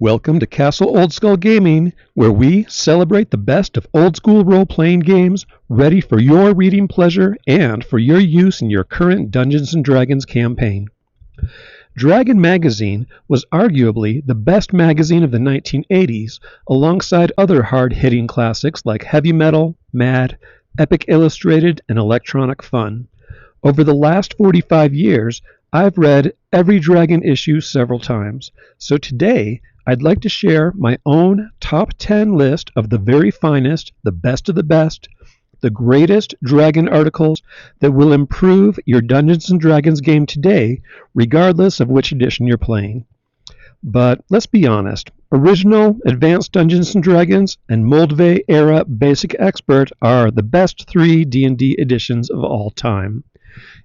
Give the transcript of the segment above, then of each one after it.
Welcome to Castle Oldskull Gaming, where we celebrate the best of old-school role-playing games, ready for your reading pleasure and for your use in your current Dungeons & Dragons campaign. Dragon Magazine was arguably the best magazine of the 1980s, alongside other hard-hitting classics like Heavy Metal, Mad, Epic Illustrated, and Electronic Fun. Over the last 45 years, I've read every Dragon issue several times, so today I'd like to share my own top 10 list of the very finest, the best of the best, the greatest Dragon articles that will improve your Dungeons & Dragons game today, regardless of which edition you're playing. But let's be honest, original, Advanced Dungeons & Dragons, and Moldvay era Basic Expert are the best three D&D editions of all time.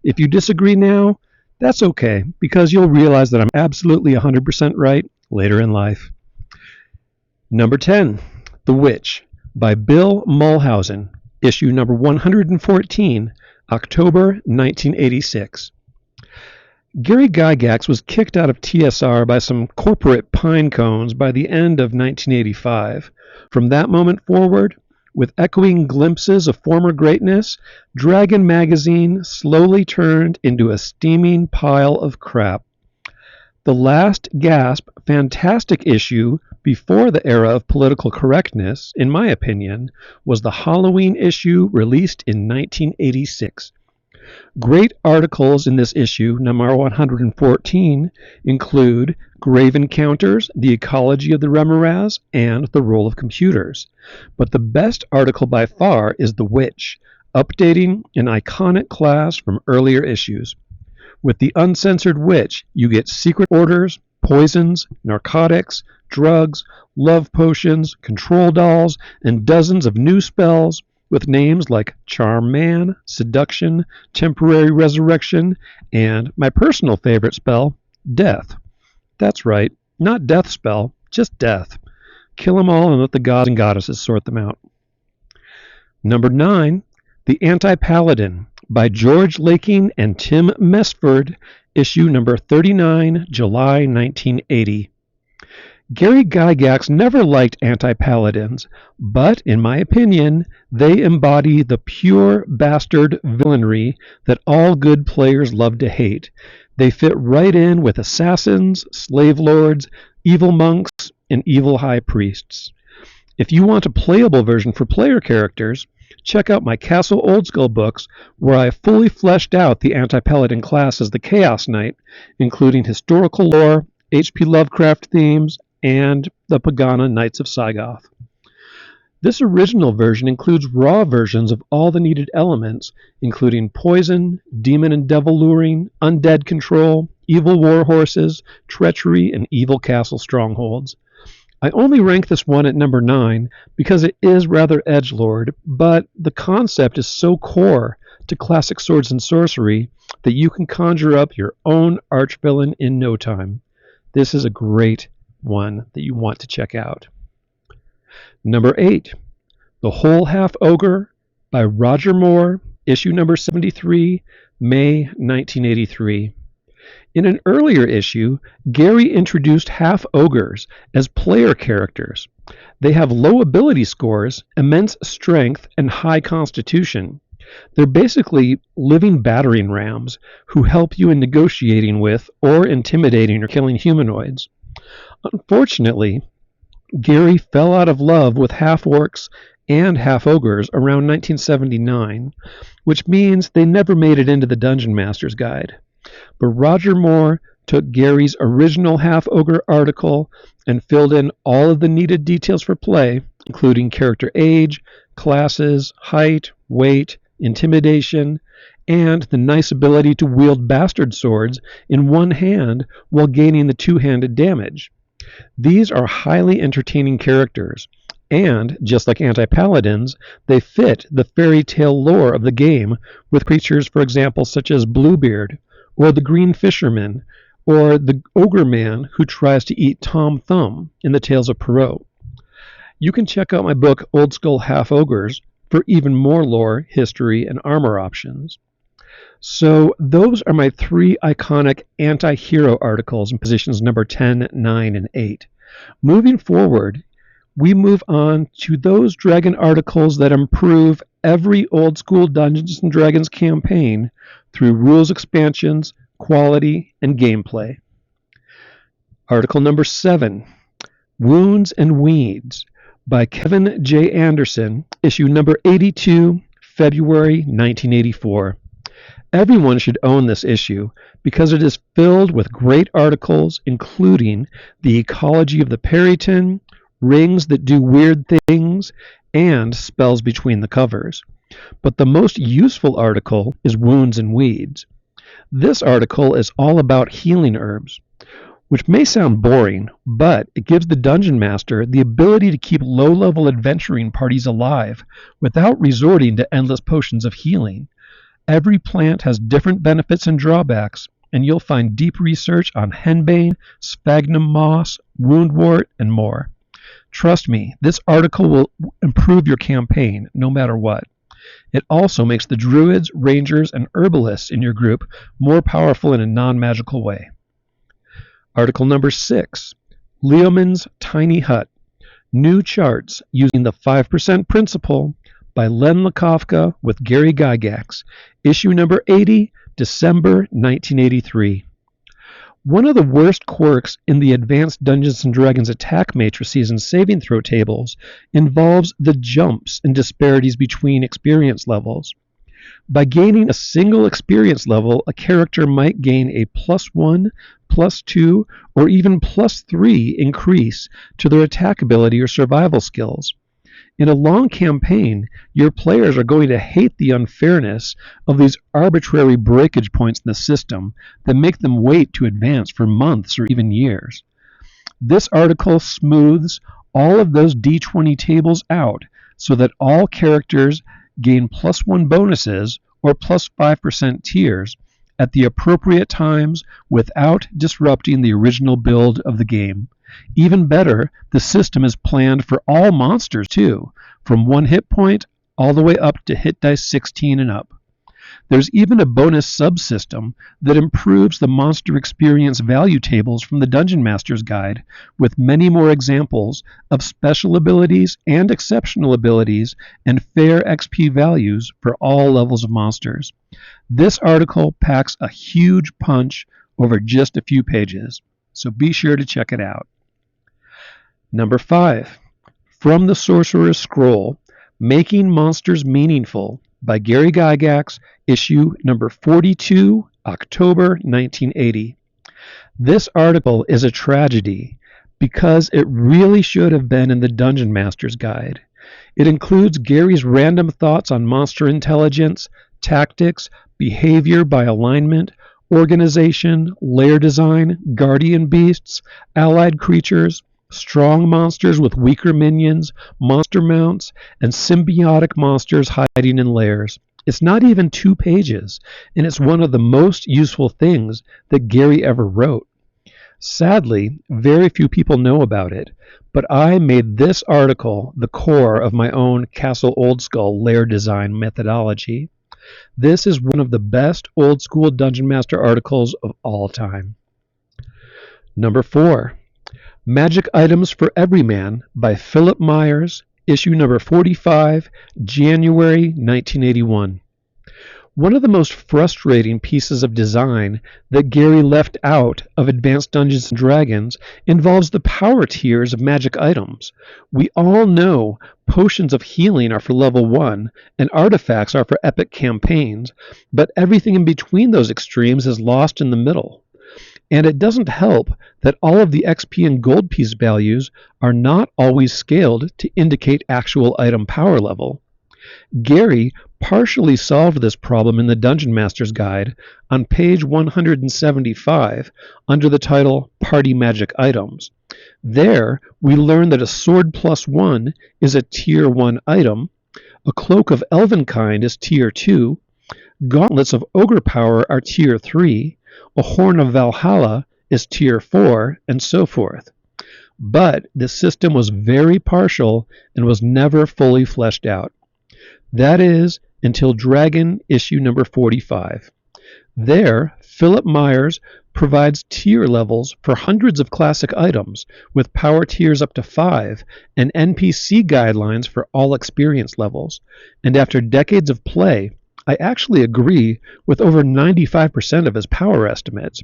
If you disagree now, that's okay, because you'll realize that I'm absolutely 100% right later in life. Number 10, The Witch, by Bill Mulhausen, issue number 114, October 1986. Gary Gygax was kicked out of TSR by some corporate pine cones by the end of 1985. From that moment forward, with echoing glimpses of former greatness, Dragon Magazine slowly turned into a steaming pile of crap. The last gasp, fantastic issue before the era of political correctness, in my opinion, was the Halloween issue released in 1986. Great articles in this issue, number 114, include Grave Encounters, The Ecology of the Remoras, and The Role of Computers. But the best article by far is The Witch, updating an iconic class from earlier issues. With the uncensored Witch, you get secret orders, poisons, narcotics, drugs, love potions, control dolls, and dozens of new spells with names like Charm Man, Seduction, Temporary Resurrection, and my personal favorite spell, Death. That's right, not death spell, just death. Kill them all and let the gods and goddesses sort them out. Number 9, The Anti-Paladin, by George Laking and Tim Mesford, issue number 39, July 1980. Gary Gygax never liked anti-paladins, but, in my opinion, they embody the pure bastard villainy that all good players love to hate. They fit right in with assassins, slave lords, evil monks, and evil high priests. If you want a playable version for player characters, check out my Castle Oldskull books, where I fully fleshed out the anti-paladin class as the Chaos Knight, including historical lore, H.P. Lovecraft themes, and the Pagana Knights of Saigoth. This original version includes raw versions of all the needed elements, including poison, demon and devil luring, undead control, evil war horses, treachery, and evil castle strongholds. I only rank this one at number 9 because it is rather edgelord, but the concept is so core to classic swords and sorcery that you can conjure up your own archvillain in no time. This is a great one that you want to check out. Number 8, The Whole Half Ogre, by Roger Moore, issue number 73, May 1983. In an earlier issue, Gary introduced half-ogres as player characters. They have low ability scores, immense strength, and high constitution. They're basically living battering rams who help you in negotiating with or intimidating or killing humanoids. Unfortunately, Gary fell out of love with half-orcs and half-ogres around 1979, which means they never made it into the Dungeon Master's Guide. But Roger Moore took Gary's original half-ogre article and filled in all of the needed details for play, including character age, classes, height, weight, intimidation, and the nice ability to wield bastard swords in one hand while gaining the two-handed damage. These are highly entertaining characters, and, just like anti-paladins, they fit the fairy tale lore of the game with creatures, for example, such as Bluebeard, or the Green Fisherman, or the Ogre Man who tries to eat Tom Thumb in the Tales of Perrault. You can check out my book, Oldskull Half-Ogres, for even more lore, history, and armor options. So those are my 3 iconic anti-hero articles in positions number 10, 9, and 8. Moving forward, we move on to those Dragon articles that improve every old school Dungeons & Dragons campaign through rules expansions, quality, and gameplay. Article number 7, Wounds and Weeds, by Kevin J. Anderson, issue number 82, February 1984. Everyone should own this issue because it is filled with great articles including the ecology of the Peryton, rings that do weird things, and spells between the covers. But the most useful article is Wounds and Weeds. This article is all about healing herbs, which may sound boring, but it gives the Dungeon Master the ability to keep low-level adventuring parties alive without resorting to endless potions of healing. Every plant has different benefits and drawbacks, and you'll find deep research on henbane, sphagnum moss, woundwort, and more. Trust me, this article will improve your campaign no matter what. It also makes the druids, rangers, and herbalists in your group more powerful in a non-magical way. Article number 6, Leomund's Tiny Hut, New Charts Using the 5% Principle, by Len Lakofka with Gary Gygax, issue number 80, December 1983. One of the worst quirks in the Advanced Dungeons & Dragons attack matrices and saving throw tables involves the jumps and disparities between experience levels. By gaining a single experience level, a character might gain a +1, +2, or even +3 increase to their attack ability or survival skills. In a long campaign, your players are going to hate the unfairness of these arbitrary breakage points in the system that make them wait to advance for months or even years. This article smooths all of those D20 tables out so that all characters gain +1 bonuses or +5% tiers at the appropriate times without disrupting the original build of the game. Even better, the system is planned for all monsters too, from 1 hit point all the way up to hit dice 16 and up. There's even a bonus subsystem that improves the monster experience value tables from the Dungeon Master's Guide, with many more examples of special abilities and exceptional abilities and fair XP values for all levels of monsters. This article packs a huge punch over just a few pages, so be sure to check it out. Number 5, From the Sorcerer's Scroll, Making Monsters Meaningful, by Gary Gygax, issue number 42, October 1980. This article is a tragedy because it really should have been in the Dungeon Master's Guide. It includes Gary's random thoughts on monster intelligence, tactics, behavior by alignment, organization, lair design, guardian beasts, allied creatures, strong monsters with weaker minions, monster mounts, and symbiotic monsters hiding in lairs. It's not even 2 pages, and it's one of the most useful things that Gary ever wrote. Sadly, very few people know about it, but I made this article the core of my own Castle Oldskull lair design methodology. This is one of the best old school Dungeon Master articles of all time. Number 4, Magic Items for Everyman, by Philip Myers, issue number 45, January 1981. One of the most frustrating pieces of design that Gary left out of Advanced Dungeons & Dragons involves the power tiers of magic items. We all know potions of healing are for level 1 and artifacts are for epic campaigns, but everything in between those extremes is lost in the middle. And it doesn't help that all of the XP and gold piece values are not always scaled to indicate actual item power level. Gary partially solved this problem in the Dungeon Master's Guide on page 175 under the title Party Magic Items. There, we learn that a sword +1 is a tier 1 item, a cloak of Elvenkind is tier 2, gauntlets of ogre power are tier 3, a horn of Valhalla is tier 4, and so forth. But this system was very partial and was never fully fleshed out. That is, until Dragon issue number 45. There, Philip Myers provides tier levels for hundreds of classic items, with power tiers up to 5, and NPC guidelines for all experience levels. And after decades of play, I actually agree with over 95% of his power estimates.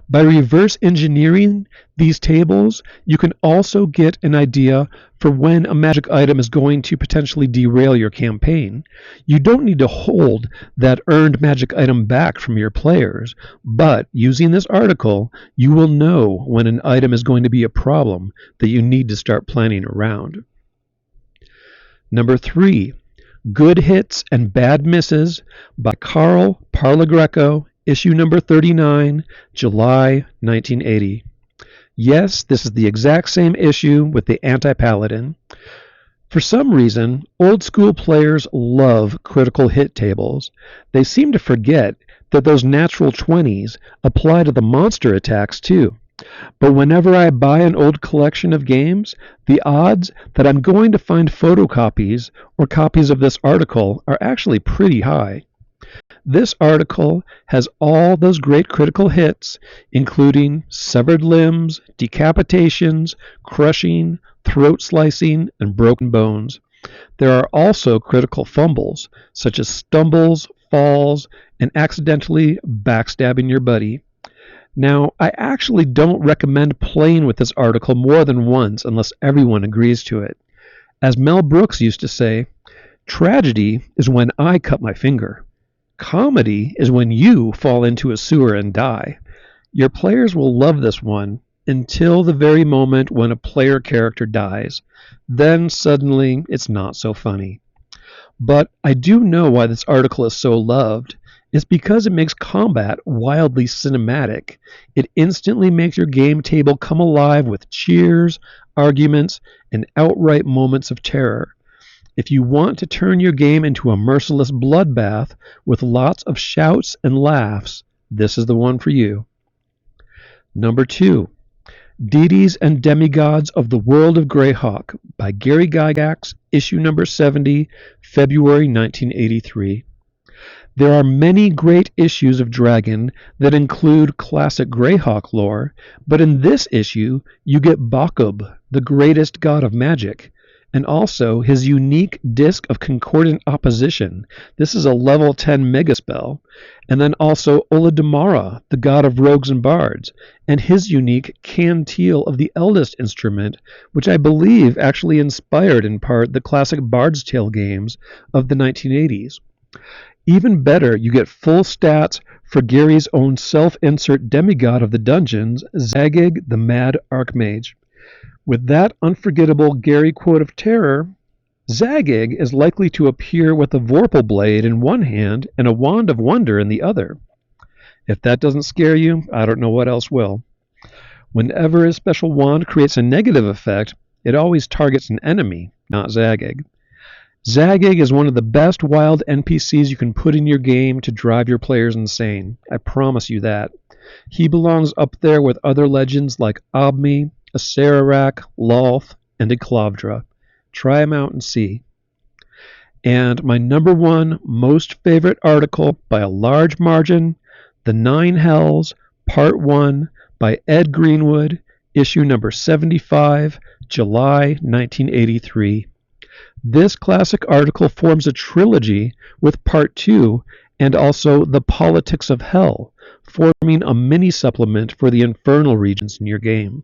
By reverse engineering these tables, you can also get an idea for when a magic item is going to potentially derail your campaign. You don't need to hold that earned magic item back from your players, but using this article, you will know when an item is going to be a problem that you need to start planning around. Number 3, Good Hits and Bad Misses by Carl Parlagreco, issue number 39, July 1980. Yes, this is the exact same issue with the Anti-Paladin. For some reason, old school players love critical hit tables. They seem to forget that those natural 20s apply to the monster attacks too. But whenever I buy an old collection of games, the odds that I'm going to find photocopies or copies of this article are actually pretty high. This article has all those great critical hits, including severed limbs, decapitations, crushing, throat slicing, and broken bones. There are also critical fumbles, such as stumbles, falls, and accidentally backstabbing your buddy. Now, I actually don't recommend playing with this article more than once unless everyone agrees to it. As Mel Brooks used to say, tragedy is when I cut my finger. Comedy is when you fall into a sewer and die. Your players will love this one until the very moment when a player character dies. Then suddenly it's not so funny. But I do know why this article is so loved. It's because it makes combat wildly cinematic. It instantly makes your game table come alive with cheers, arguments, and outright moments of terror. If you want to turn your game into a merciless bloodbath with lots of shouts and laughs, this is the one for you. Number 2, Deities and Demigods of the World of Greyhawk by Gary Gygax, issue number 70, February 1983. There are many great issues of Dragon that include classic Greyhawk lore, but in this issue you get Bakub, the greatest god of magic, and also his unique Disc of Concordant Opposition. This is a level 10 mega spell. And then also Oladamara, the god of rogues and bards, and his unique Cantil of the Eldest Instrument, which I believe actually inspired in part the classic Bard's Tale games of the 1980s. Even better, you get full stats for Gary's own self-insert demigod of the dungeons, Zagig the Mad Archmage. With that unforgettable Gary quote of terror, Zagig is likely to appear with a Vorpal blade in one hand and a Wand of Wonder in the other. If that doesn't scare you, I don't know what else will. Whenever his special wand creates a negative effect, it always targets an enemy, not Zagig. Zagig is one of the best wild NPCs you can put in your game to drive your players insane. I promise you that. He belongs up there with other legends like Obmi, Acererak, Lolth, and Iklavdra. Try him out and see. And my number 1 most favorite article by a large margin, The 9 Hells, Part 1 by Ed Greenwood, issue number 75, July 1983. This classic article forms a trilogy with Part 2 and also The Politics of Hell, forming a mini-supplement for the infernal regions in your game.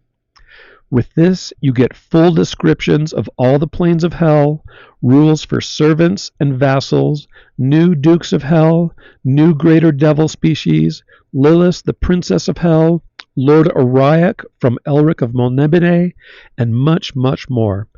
With this, you get full descriptions of all the planes of hell, rules for servants and vassals, new dukes of hell, new greater devil species, Lilith, the princess of hell, Lord Oriac from Elric of Molnebine, and much, much more.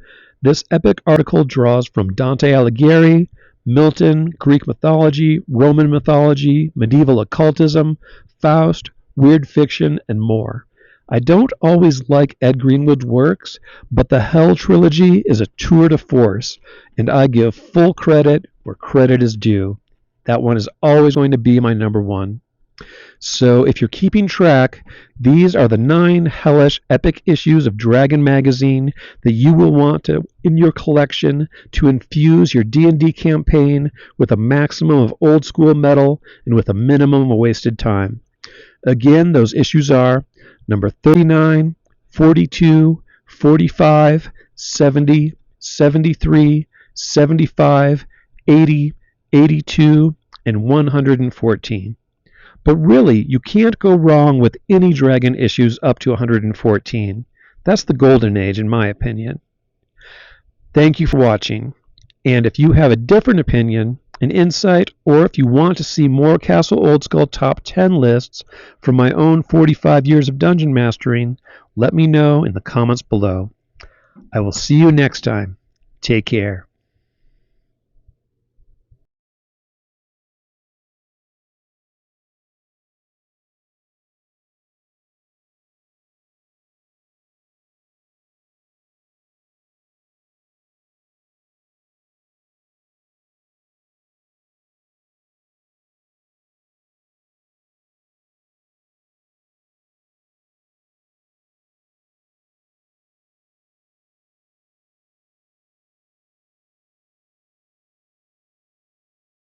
This epic article draws from Dante Alighieri, Milton, Greek mythology, Roman mythology, medieval occultism, Faust, weird fiction, and more. I don't always like Ed Greenwood's works, but the Hell trilogy is a tour de force, and I give full credit where credit is due. That one is always going to be my number 1. So if you're keeping track, these are the 9 hellish epic issues of Dragon Magazine that you will want in your collection to infuse your D&D campaign with a maximum of old school metal and with a minimum of wasted time. Again, those issues are number 39, 42, 45, 70, 73, 75, 80, 82, and 114. But really, you can't go wrong with any Dragon issues up to 114. That's the golden age, in my opinion. Thank you for watching. And if you have a different opinion, an insight, or if you want to see more Castle Oldskull top 10 lists from my own 45 years of dungeon mastering, let me know in the comments below. I will see you next time. Take care.